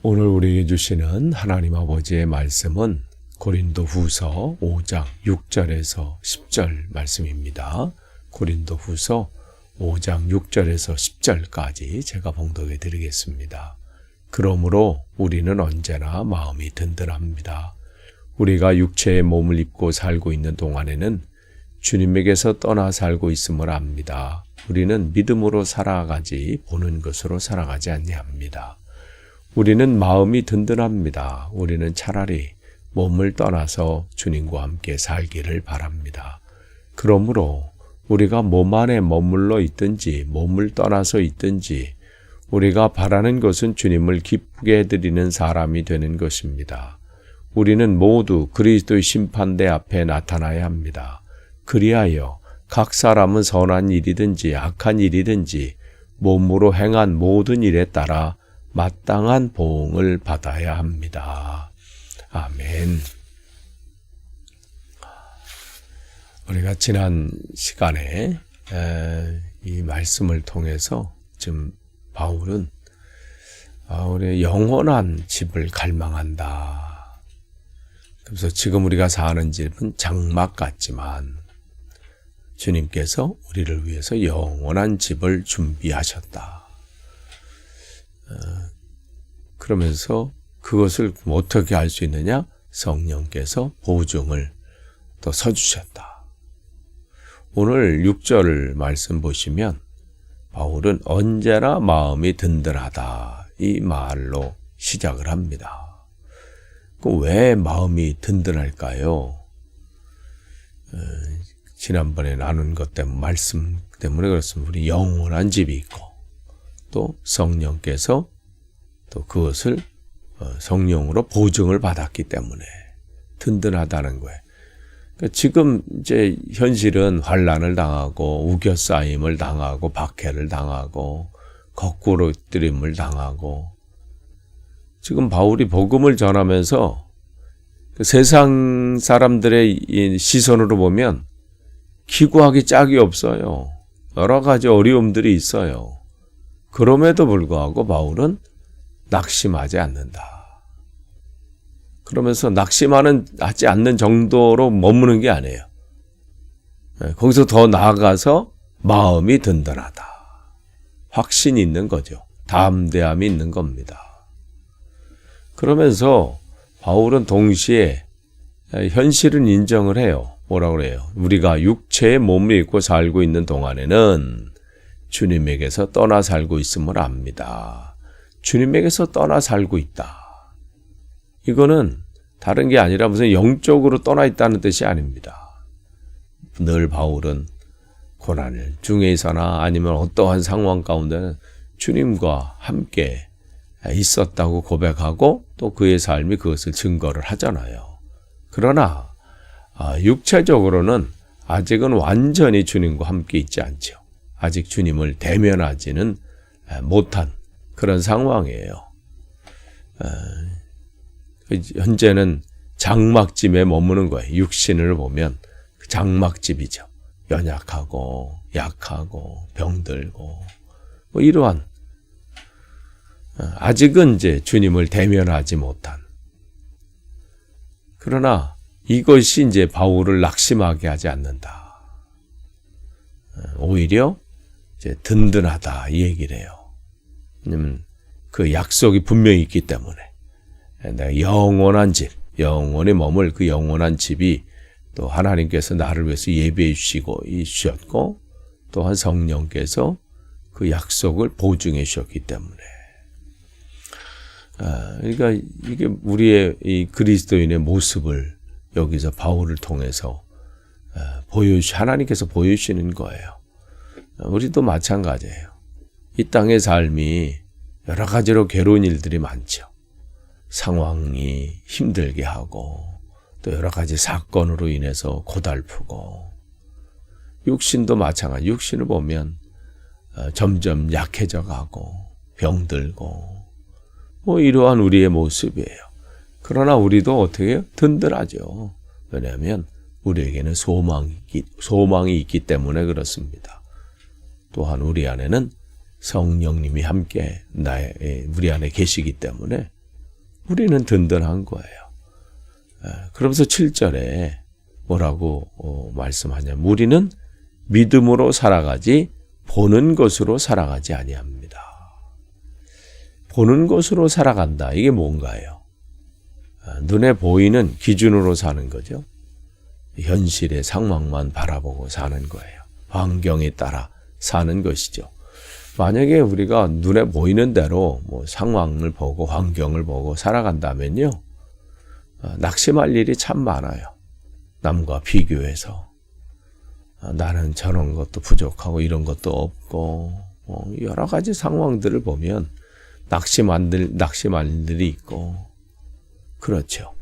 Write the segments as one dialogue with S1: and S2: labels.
S1: 오늘 우리에게 주시는 하나님 아버지의 말씀은 고린도후서 5장 6절에서 10절 말씀입니다. 고린도후서 5장 6절에서 10절까지 제가 봉독해 드리겠습니다. 그러므로 우리는 언제나 마음이 든든합니다. 우리가 육체의 몸을 입고 살고 있는 동안에는 주님에게서 떠나 살고 있음을 압니다. 우리는 믿음으로 살아가지 보는 것으로 살아가지 아니합니다. 우리는 마음이 든든합니다. 우리는 차라리 몸을 떠나서 주님과 함께 살기를 바랍니다. 그러므로 우리가 몸 안에 머물러 있든지 몸을 떠나서 있든지 우리가 바라는 것은 주님을 기쁘게 해드리는 사람이 되는 것입니다. 우리는 모두 그리스도의 심판대 앞에 나타나야 합니다. 그리하여 각 사람은 선한 일이든지 악한 일이든지 몸으로 행한 모든 일에 따라 마땅한 보응을 받아야 합니다. 아멘. 우리가 지난 시간에 이 말씀을 통해서 지금 바울은 우리의 영원한 집을 갈망한다. 그래서 지금 우리가 사는 집은 장막 같지만 주님께서 우리를 위해서 영원한 집을 준비하셨다. 그러면서 그것을 어떻게 알 수 있느냐? 성령께서 보증을 또 서주셨다. 오늘 6절 말씀 보시면 바울은 언제나 마음이 든든하다 이 말로 시작을 합니다. 왜 마음이 든든할까요? 지난번에 나눈 것 때문에 말씀 때문에 그렇습니다. 우리 영원한 집이 있고 또 성령께서 또 그것을 성령으로 보증을 받았기 때문에 든든하다는 거예요. 그러니까 지금 이제 현실은 환난을 당하고 우겨싸임을 당하고 박해를 당하고 거꾸로 뜨림을 당하고 지금 바울이 복음을 전하면서 세상 사람들의 시선으로 보면 기구하기 짝이 없어요. 여러 가지 어려움들이 있어요. 그럼에도 불구하고 바울은 낙심하지 않는다. 그러면서 낙심하지 않는 정도로 머무는 게 아니에요. 거기서 더 나아가서 마음이 든든하다. 확신이 있는 거죠. 담대함이 있는 겁니다. 그러면서 바울은 동시에 현실은 인정을 해요. 뭐라고 그래요? 우리가 육체의 몸을 입고 살고 있는 동안에는 주님에게서 떠나 살고 있음을 압니다. 주님에게서 떠나 살고 있다. 이거는 다른 게 아니라 무슨 영적으로 떠나 있다는 뜻이 아닙니다. 늘 바울은 고난 중에서나 아니면 어떠한 상황 가운데는 주님과 함께 있었다고 고백하고 또 그의 삶이 그것을 증거를 하잖아요. 그러나 육체적으로는 아직은 완전히 주님과 함께 있지 않죠. 아직 주님을 대면하지는 못한 그런 상황이에요. 현재는 장막집에 머무는 거예요. 육신을 보면 장막집이죠. 연약하고 약하고 병들고 뭐 이러한 아직은 이제 주님을 대면하지 못한 그러나 이것이 이제 바울을 낙심하게 하지 않는다. 오히려 이제 든든하다 이 얘기를 해요. 왜냐면 그 약속이 분명히 있기 때문에 내가 영원한 집, 영원히 머물 그 영원한 집이 또 하나님께서 나를 위해서 예배해 주셨고 또한 성령께서 그 약속을 보증해 주셨기 때문에 그러니까 이게 우리의 이 그리스도인의 모습을 여기서 바울을 통해서 하나님께서 보여주시는 거예요. 우리도 마찬가지예요. 이 땅의 삶이 여러 가지로 괴로운 일들이 많죠. 상황이 힘들게 하고 또 여러 가지 사건으로 인해서 고달프고 육신도 마찬가지. 육신을 보면 점점 약해져 가고 병들고 뭐 이러한 우리의 모습이에요. 그러나 우리도 어떻게 해요? 든든하죠. 왜냐하면 우리에게는 소망이 있기 때문에 그렇습니다. 또한 우리 안에는 성령님이 함께 우리 안에 계시기 때문에 우리는 든든한 거예요. 그러면서 7절에 뭐라고 말씀하냐면 우리는 믿음으로 살아가지 보는 것으로 살아가지 아니합니다. 보는 것으로 살아간다. 이게 뭔가요? 눈에 보이는 기준으로 사는 거죠. 현실의 상황만 바라보고 사는 거예요. 환경에 따라 사는 것이죠. 만약에 우리가 눈에 보이는 대로 상황을 보고 환경을 보고 살아간다면요, 낙심할 일이 참 많아요. 남과 비교해서 나는 저런 것도 부족하고 이런 것도 없고 여러 가지 상황들을 보면 낙심할 일들이 있고 그렇죠.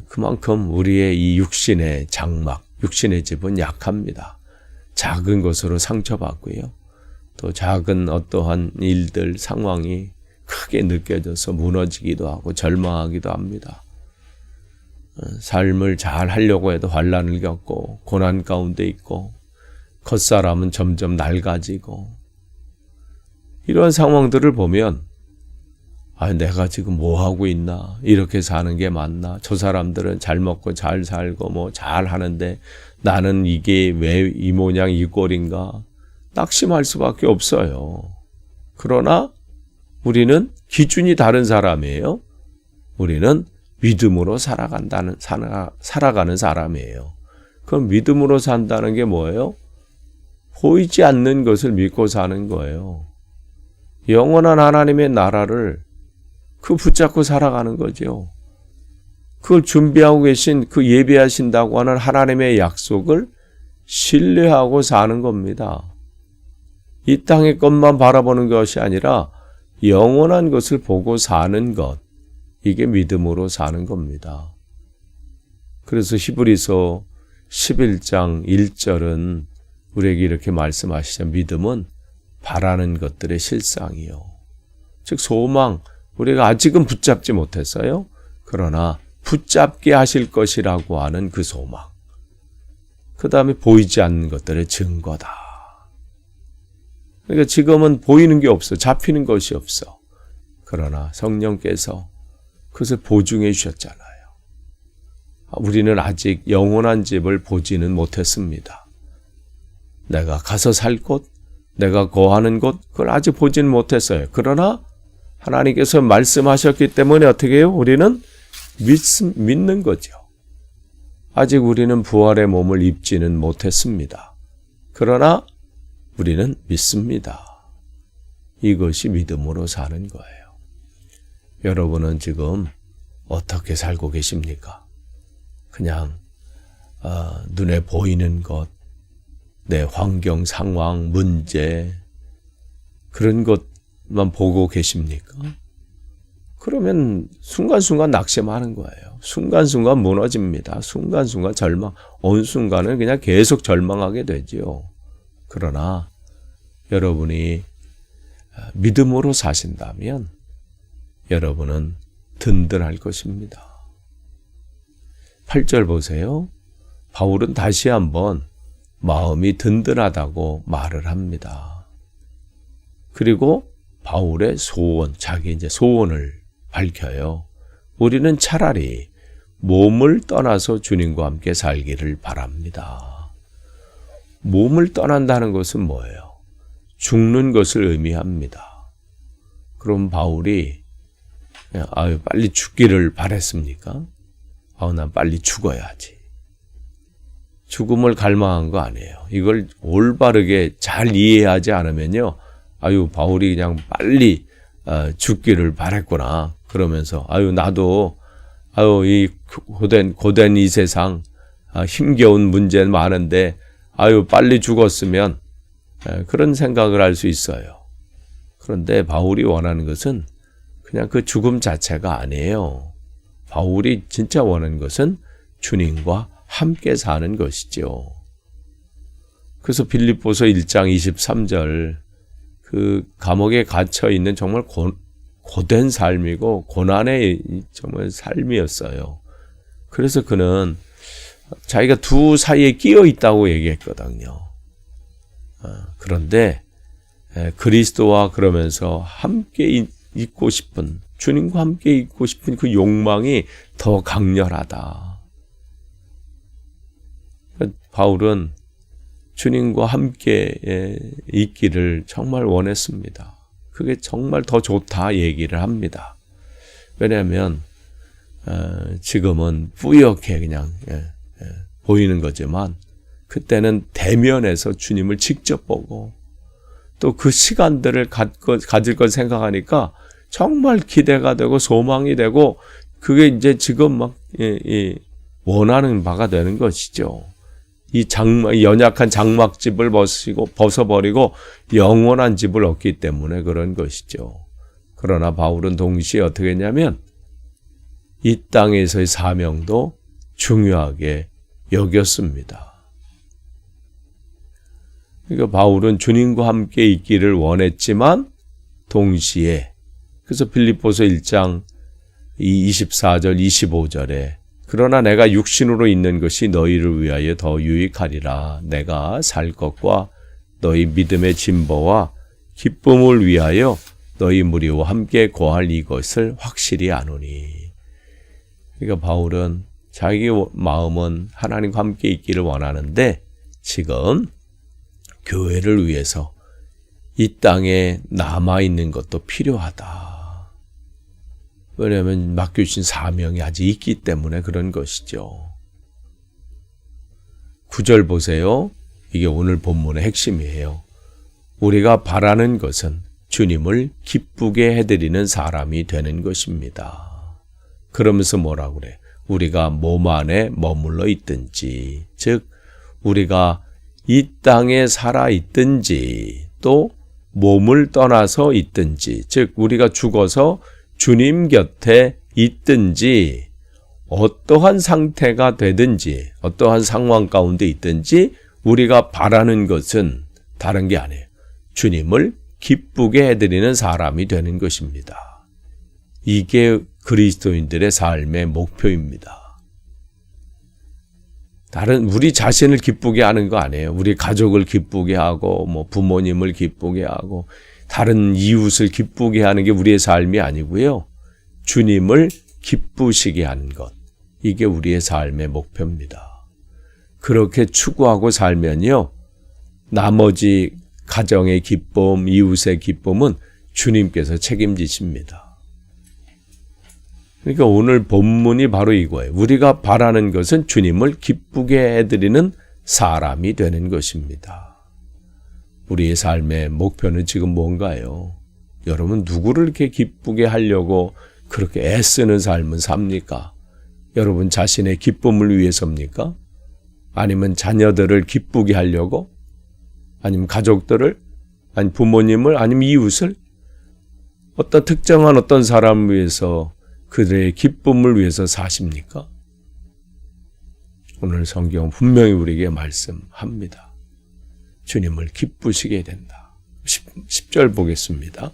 S1: 그만큼 우리의 이 육신의 장막, 육신의 집은 약합니다. 작은 것으로 상처받고요. 또 작은 어떠한 일들, 상황이 크게 느껴져서 무너지기도 하고 절망하기도 합니다. 삶을 잘 하려고 해도 환난을 겪고 고난 가운데 있고 겉사람은 점점 낡아지고 이런 상황들을 보면 내가 지금 뭐 하고 있나? 이렇게 사는 게 맞나? 저 사람들은 잘 먹고 잘 살고 잘 하는데 나는 이게 왜 이 모양 이 꼴인가? 낙심할 수밖에 없어요. 그러나 우리는 기준이 다른 사람이에요. 우리는 믿음으로 살아가는 사람이에요. 그럼 믿음으로 산다는 게 뭐예요? 보이지 않는 것을 믿고 사는 거예요. 영원한 하나님의 나라를 붙잡고 살아가는 거죠. 그걸 준비하고 계신 예배하신다고 하는 하나님의 약속을 신뢰하고 사는 겁니다. 이 땅의 것만 바라보는 것이 아니라 영원한 것을 보고 사는 것, 이게 믿음으로 사는 겁니다. 그래서 히브리서 11장 1절은 우리에게 이렇게 말씀하시죠. 믿음은 바라는 것들의 실상이요. 즉 소망, 우리가 아직은 붙잡지 못했어요. 그러나 붙잡게 하실 것이라고 하는 그 소망. 그 다음에 보이지 않는 것들의 증거다. 그러니까 지금은 보이는 게 없어. 잡히는 것이 없어. 그러나 성령께서 그것을 보증해 주셨잖아요. 우리는 아직 영원한 집을 보지는 못했습니다. 내가 가서 살 곳, 내가 거하는 곳, 그걸 아직 보지는 못했어요. 그러나 하나님께서 말씀하셨기 때문에 어떻게 해요? 우리는 믿는 거죠. 아직 우리는 부활의 몸을 입지는 못했습니다. 그러나 우리는 믿습니다. 이것이 믿음으로 사는 거예요. 여러분은 지금 어떻게 살고 계십니까? 그냥 눈에 보이는 것, 내 환경, 상황, 문제 그런 것만 보고 계십니까? 그러면 순간순간 낙심하는 거예요. 순간순간 무너집니다. 순간순간 절망, 어느 순간은 그냥 계속 절망하게 되죠. 그러나 여러분이 믿음으로 사신다면 여러분은 든든할 것입니다. 8절 보세요. 바울은 다시 한번 마음이 든든하다고 말을 합니다. 그리고 바울의 소원, 자기 소원을 밝혀요. 우리는 차라리 몸을 떠나서 주님과 함께 살기를 바랍니다. 몸을 떠난다는 것은 뭐예요? 죽는 것을 의미합니다. 그럼 바울이 빨리 죽기를 바랬습니까? 난 빨리 죽어야지. 죽음을 갈망한 거 아니에요. 이걸 올바르게 잘 이해하지 않으면요. 바울이 그냥 빨리 죽기를 바랬구나. 그러면서 나도 이 고된 이 세상 힘겨운 문제는 많은데 빨리 죽었으면 그런 생각을 할 수 있어요. 그런데 바울이 원하는 것은 그냥 그 죽음 자체가 아니에요. 바울이 진짜 원하는 것은 주님과 함께 사는 것이죠. 그래서 빌립보서 1장 23절 그 감옥에 갇혀 있는 정말 고된 삶이고 고난의 정말 삶이었어요. 그래서 그는 자기가 두 사이에 끼어 있다고 얘기했거든요. 그런데 그리스도와 그러면서 함께 있고 싶은 주님과 함께 있고 싶은 그 욕망이 더 강렬하다. 바울은 주님과 함께 있기를 정말 원했습니다. 그게 정말 더 좋다 얘기를 합니다. 왜냐하면 지금은 뿌옇게 그냥 보이는 거지만 그때는 대면에서 주님을 직접 보고 또 그 시간들을 가질 걸 생각하니까 정말 기대가 되고 소망이 되고 그게 이제 지금 막 원하는 바가 되는 것이죠. 이 연약한 장막집을 벗어버리고 영원한 집을 얻기 때문에 그런 것이죠. 그러나 바울은 동시에 어떻게 했냐면 이 땅에서의 사명도 중요하게 여겼습니다. 그러니까 바울은 주님과 함께 있기를 원했지만 동시에 그래서 빌립보서 1장 24절 25절에 그러나 내가 육신으로 있는 것이 너희를 위하여 더 유익하리라. 내가 살 것과 너희 믿음의 진보와 기쁨을 위하여 너희 무리와 함께 거할 이것을 확실히 아노니. 그러니까 바울은 자기 마음은 하나님과 함께 있기를 원하는데 지금 교회를 위해서 이 땅에 남아있는 것도 필요하다. 왜냐하면 맡겨주신 사명이 아직 있기 때문에 그런 것이죠. 9절 보세요. 이게 오늘 본문의 핵심이에요. 우리가 바라는 것은 주님을 기쁘게 해드리는 사람이 되는 것입니다. 그러면서 뭐라고 그래? 우리가 몸 안에 머물러 있든지, 즉 우리가 이 땅에 살아 있든지 또 몸을 떠나서 있든지, 즉 우리가 죽어서 주님 곁에 있든지 어떠한 상태가 되든지 어떠한 상황 가운데 있든지 우리가 바라는 것은 다른 게 아니에요. 주님을 기쁘게 해드리는 사람이 되는 것입니다. 이게 그리스도인들의 삶의 목표입니다. 우리 자신을 기쁘게 하는 거 아니에요. 우리 가족을 기쁘게 하고, 부모님을 기쁘게 하고, 다른 이웃을 기쁘게 하는 게 우리의 삶이 아니고요. 주님을 기쁘시게 하는 것. 이게 우리의 삶의 목표입니다. 그렇게 추구하고 살면요. 나머지 가정의 기쁨, 이웃의 기쁨은 주님께서 책임지십니다. 그러니까 오늘 본문이 바로 이거예요. 우리가 바라는 것은 주님을 기쁘게 해드리는 사람이 되는 것입니다. 우리의 삶의 목표는 지금 뭔가요? 여러분 누구를 이렇게 기쁘게 하려고 그렇게 애쓰는 삶을 삽니까? 여러분 자신의 기쁨을 위해서입니까? 아니면 자녀들을 기쁘게 하려고? 아니면 가족들을? 아니면 부모님을? 아니면 이웃을? 어떤 특정한 어떤 사람을 위해서 그들의 기쁨을 위해서 사십니까? 오늘 성경은 분명히 우리에게 말씀합니다. 주님을 기쁘시게 된다. 10절 보겠습니다.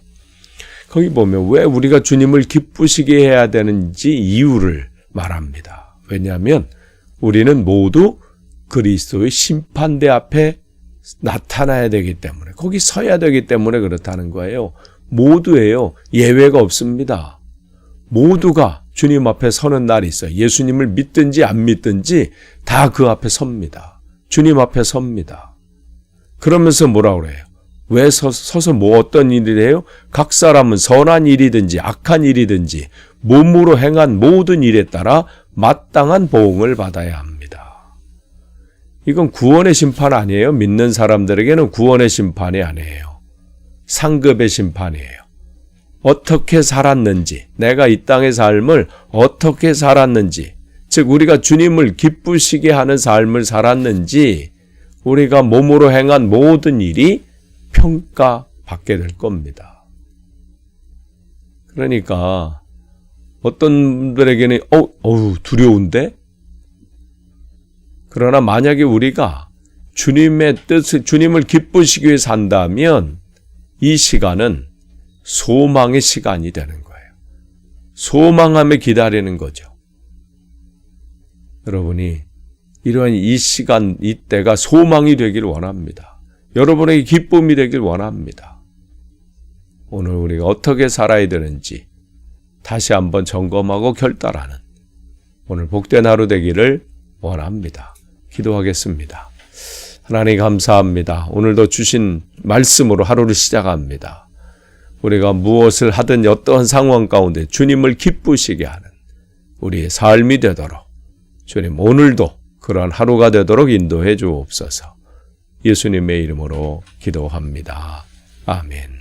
S1: 거기 보면 왜 우리가 주님을 기쁘시게 해야 되는지 이유를 말합니다. 왜냐하면 우리는 모두 그리스도의 심판대 앞에 나타나야 되기 때문에, 거기 서야 되기 때문에 그렇다는 거예요. 모두예요. 예외가 없습니다. 모두가 주님 앞에 서는 날이 있어요. 예수님을 믿든지 안 믿든지 다 그 앞에 섭니다. 주님 앞에 섭니다. 그러면서 뭐라고 그래요? 왜 서서 어떤 일을 해요? 각 사람은 선한 일이든지 악한 일이든지 몸으로 행한 모든 일에 따라 마땅한 보응을 받아야 합니다. 이건 구원의 심판 아니에요. 믿는 사람들에게는 구원의 심판이 아니에요. 상급의 심판이에요. 어떻게 살았는지, 내가 이 땅의 삶을 어떻게 살았는지, 즉 우리가 주님을 기쁘시게 하는 삶을 살았는지 우리가 몸으로 행한 모든 일이 평가받게 될 겁니다. 그러니까 어떤 분들에게는 두려운데? 그러나 만약에 우리가 주님의 뜻을, 주님을 기쁘시기 위해 산다면 이 시간은 소망의 시간이 되는 거예요. 소망하며 기다리는 거죠. 여러분이 이러한 이 시간, 이때가 소망이 되길 원합니다. 여러분에게 기쁨이 되길 원합니다. 오늘 우리가 어떻게 살아야 되는지 다시 한번 점검하고 결단하는 오늘 복된 하루 되기를 원합니다. 기도하겠습니다. 하나님 감사합니다. 오늘도 주신 말씀으로 하루를 시작합니다. 우리가 무엇을 하든 어떠한 상황 가운데 주님을 기쁘시게 하는 우리의 삶이 되도록 주님 오늘도 그러한 하루가 되도록 인도해 주옵소서. 예수님의 이름으로 기도합니다. 아멘.